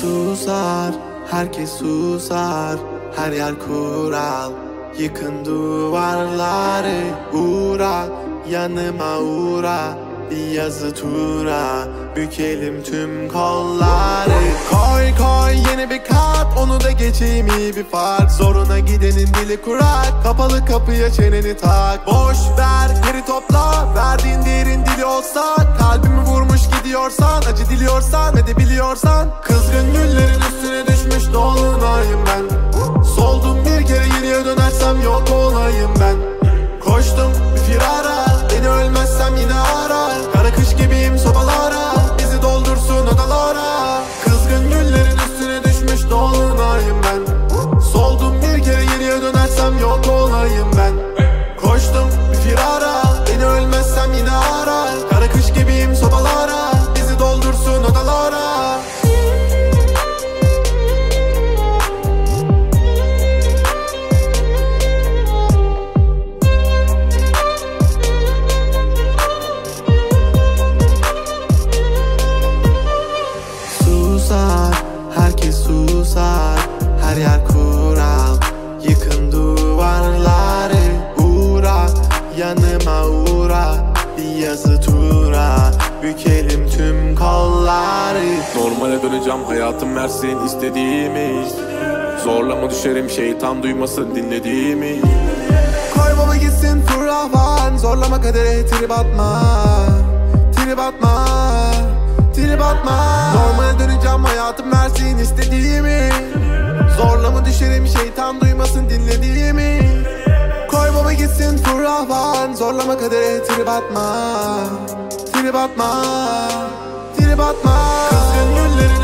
Susar, herkes susar, her yer kural. Yıkın duvarları, uğra, yanıma uğra. Bir yazı tura, bükelim tüm kolları. Koy koy yeni bir kat, onu da geçeyim iyi bir fark. Zoruna gidenin dili kurak, kapalı kapıya çeneni tak. Boş ver geri topla, verdiğin değerin dili olsa. Kalbimi vurmuş gidiyorsan, acı diliyorsan ve de biliyorsan. Kızgın güllerin üstüne düşmüş dolunayım ben. Soldum bir kere geriye dönersem yok olayım ben. Koştum bir firara, beni ölmezsem yine ara. Kara kış gibiyim sobalara, bizi doldursun odalara. Kızgın güllerin üstüne düşmüş dolunayım ben. Soldum bir kere geriye dönersem yok olayım ben. Koştum bir firara, beni ölmezsem yine ara. Kara kış gibiyim sobalara, bizi doldursun odalara. Herkes susar, her yer kural. Yıkın duvarları, uğra, yanıma uğra. Bir yazı tura, bükelim tüm kolları. Normale döneceğim, hayatım versin istediğimi. Zorlama düşerim, şeytan duymasın dinlediğimi. Koy baba gitsin fırlavan, zorlama kadere trip atma. Trip atma, trip atma. Normale döneceğim, hayatım versin istediğimi. Zorlama düşerim, şeytan duymasın dinlediğimi. Koy baba gitsin fırlavan, zorlama kadere trip atma. Trip atma, trip atma. Kızgın güllerin